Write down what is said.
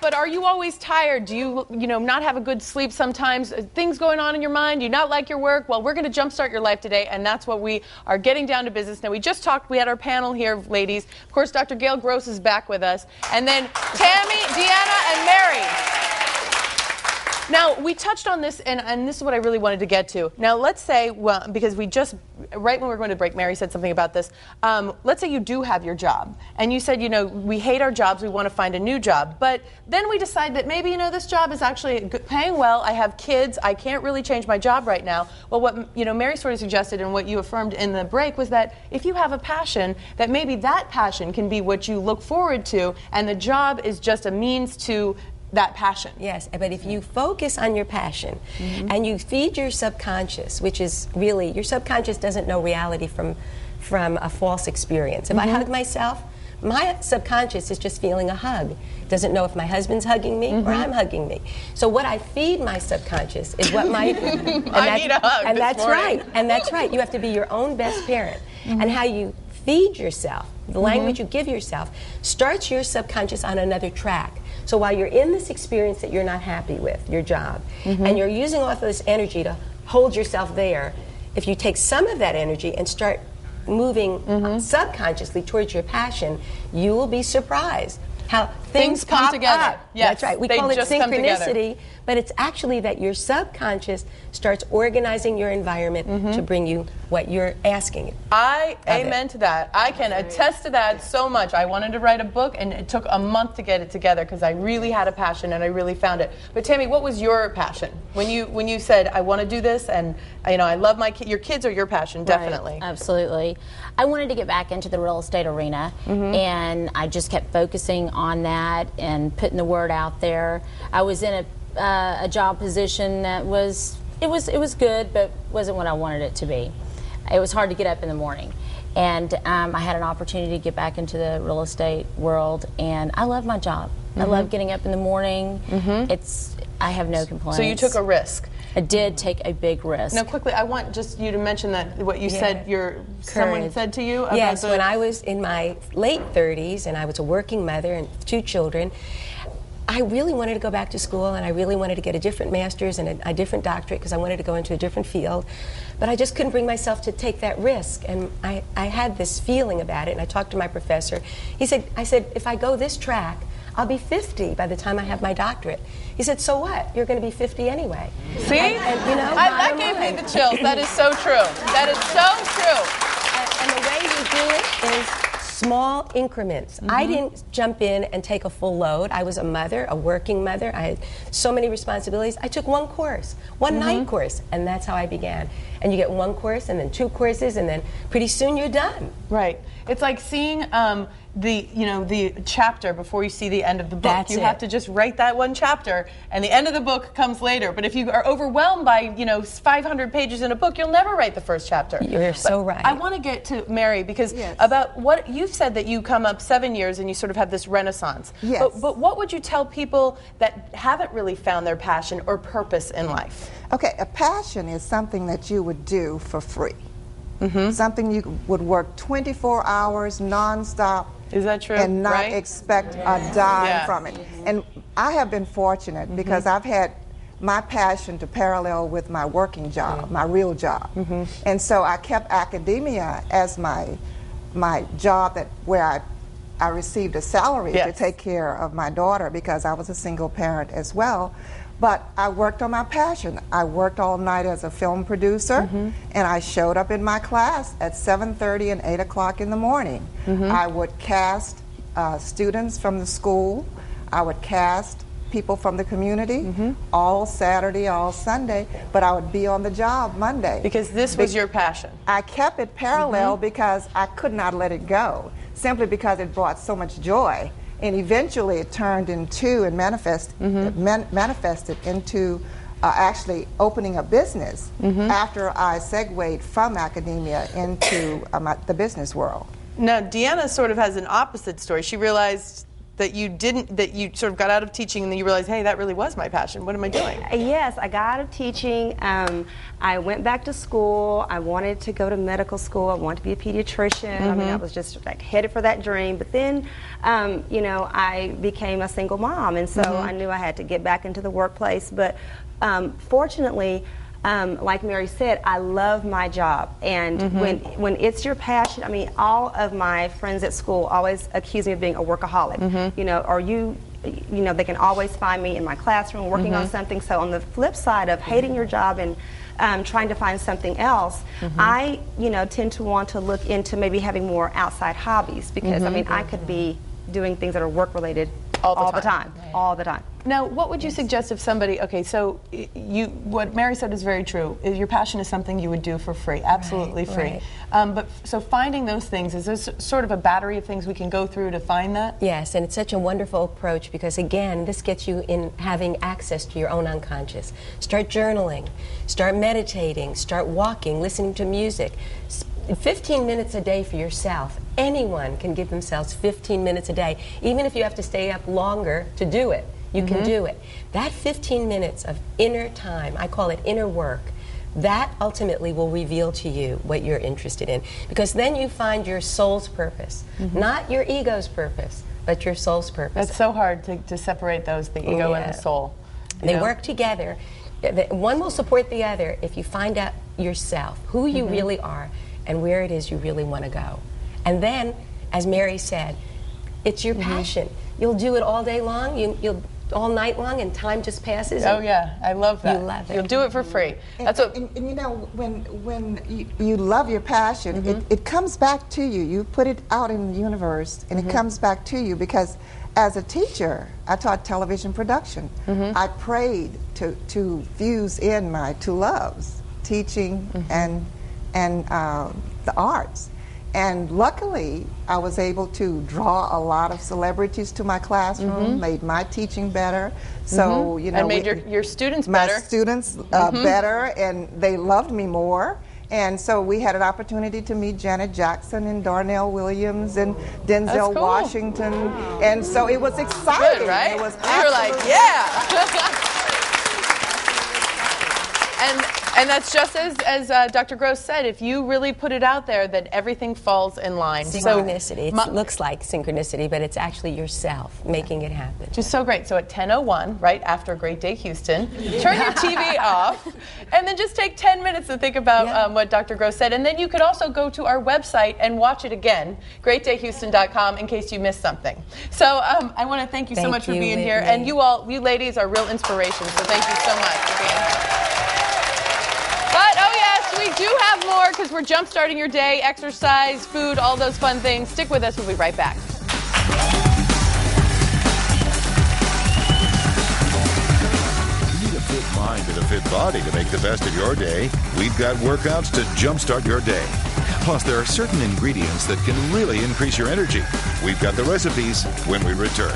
but are you always tired? Do you, not have a good sleep sometimes? Things going on in your mind? Do you not like your work? Well, we're going to jumpstart your life today, and that's what we are getting down to business. Now, we just talked, we had our panel here, ladies. Of course, Dr. Gail Gross is back with us. And then Tammy, Deanna, and Mary. Now, we touched on this, and this is what I really wanted to get to. Now, let's say, well, because we just, right when we were going to break, Mary said something about this. Let's say you do have your job, and you said, we hate our jobs, we want to find a new job. But then we decide that maybe, this job is actually paying well, I have kids, I can't really change my job right now. Well, what, Mary sort of suggested and what you affirmed in the break was that if you have a passion, that maybe that passion can be what you look forward to, and the job is just a means to that passion. Yes, but if you focus on your passion and you feed your subconscious, which is really, your subconscious doesn't know reality from a false experience. If I hug myself, my subconscious is just feeling a hug. It doesn't know if my husband's hugging me or I'm hugging me. So what I feed my subconscious is what my... I need a hug and this that's morning. right, and that's right. You have to be your own best parent. And how you feed yourself, the language you give yourself, starts your subconscious on another track. So while you're in this experience that you're not happy with, your job, and you're using all of this energy to hold yourself there, if you take some of that energy and start moving subconsciously towards your passion, you will be surprised how things come pop together. up. Yes, that's right. We they call it just come together. synchronicity, but it's actually that your subconscious starts organizing your environment to bring you what you're asking. Amen to that. I can attest to that so much. I wanted to write a book, and it took a month to get it together because I really had a passion and I really found it. But Tammy, what was your passion when you said I want to do this, and I love my your kids are your passion, definitely. Right, absolutely. I wanted to get back into the real estate arena, and I just kept focusing on that and putting the word out there. I was in a job position that was good, but wasn't what I wanted it to be. It was hard to get up in the morning, and I had an opportunity to get back into the real estate world, and I love my job. I love getting up in the morning. I have no complaints. So you took a risk. I did take a big risk. Now, quickly, I want just you to mention that what you said someone said to you about yes, when I was in my late 30s and I was a working mother and 2 children, I really wanted to go back to school, and I really wanted to get a different master's and a different doctorate because I wanted to go into a different field. But I just couldn't bring myself to take that risk, and I had this feeling about it, and I talked to my professor. I said, if I go this track, I'll be 50 by the time I have my doctorate. He said, so what? You're going to be 50 anyway. See? That gave me the chills. That is so true. That is so true. And the way you do it is small increments. I didn't jump in and take a full load. I was a mother, a working mother. I had so many responsibilities. I took one course, one night course, and that's how I began. And you get one course and then 2 courses, and then pretty soon you're done. Right. It's like seeing the chapter before you see the end of the book. That's you have to just write that one chapter, and the end of the book comes later. But if you are overwhelmed by 500 pages in a book, you'll never write the first chapter. You're so right. I want to get to Mary because about what you've said, that you come up 7 years and you sort of have this renaissance. Yes. But what would you tell people that haven't really found their passion or purpose in life? Okay, a passion is something that you would do for free. Something you would work 24 hours nonstop. Is that true? And not expect a dime from it. And I have been fortunate because I've had my passion to parallel with my working job, my real job. And so I kept academia as my job where I received a salary to take care of my daughter because I was a single parent as well. But I worked on my passion. I worked all night as a film producer, and I showed up in my class at 7:30 and 8 o'clock in the morning. I would cast students from the school. I would cast people from the community all Saturday, all Sunday, but I would be on the job Monday. Because this was your passion. I kept it parallel because I could not let it go, simply because it brought so much joy. And eventually it turned into and manifested into actually opening a business after I segued from academia into the business world. Now, Deanna sort of has an opposite story. She realized that you sort of got out of teaching and then you realized, hey, that really was my passion. What am I doing? Yes, I got out of teaching. I went back to school. I wanted to go to medical school. I wanted to be a pediatrician. I mean, I was just like headed for that dream. But then, you know, I became a single mom, and so I knew I had to get back into the workplace. But fortunately, like Mary said, I love my job, and when it's your passion, I mean, all of my friends at school always accuse me of being a workaholic. You know, or you know, they can always find me in my classroom working on something. So on the flip side of hating your job and trying to find something else, I, you know, tend to want to look into maybe having more outside hobbies, because I mean, I could be doing things that are work related all the time. All the time. Now, what would you suggest if somebody, okay, so what Mary said is very true. Your passion is something you would do for free, absolutely free. But so finding those things, is there sort of a battery of things we can go through to find that? Yes, and it's such a wonderful approach, because again, this gets you in having access to your own unconscious. Start journaling, start meditating, start walking, listening to music. 15 minutes a day for yourself. Anyone can give themselves 15 minutes a day, even if you have to stay up longer to do it. You can do it. That 15 minutes of inner time, I call it inner work, that ultimately will reveal to you what you're interested in. Because then you find your soul's purpose, not your ego's purpose, but your soul's purpose. That's so hard to separate those, the ego and the soul. They work together. One will support the other if you find out yourself, who you really are, and where it is you really want to go. And then, as Mary said, it's your passion. You'll do it all day long. You'll all night long, and time just passes. Oh yeah, I love that. You love it. You'll do it for free. That's what. And you know, when you love your passion, it comes back to you. You put it out in the universe, and it comes back to you. Because as a teacher, I taught television production. I prayed to fuse in my two loves, teaching and the arts. And luckily, I was able to draw a lot of celebrities to my classroom, made my teaching better. So, you know, and made your students better. My students better, and they loved me more. And so we had an opportunity to meet Janet Jackson and Darnell Williams and Denzel Washington. And so it was exciting. Good, right? It was you were like, yeah. And that's just as Dr. Gross said, if you really put it out there, that everything falls in line. Synchronicity. It looks like synchronicity, but it's actually yourself making it happen. Just so great. So at 10:01, right after a Great Day Houston, turn your TV off, and then just take 10 minutes to think about what Dr. Gross said. And then you could also go to our website and watch it again, greatdayhouston.com, in case you missed something. So I want to thank you so much for being here. And you ladies are real inspirations, so thank you so much for being here. But, oh yes, we do have more, because we're jump-starting your day, exercise, food, all those fun things. Stick with us. We'll be right back. You need a fit mind and a fit body to make the best of your day. We've got workouts to jumpstart your day. Plus, there are certain ingredients that can really increase your energy. We've got the recipes when we return.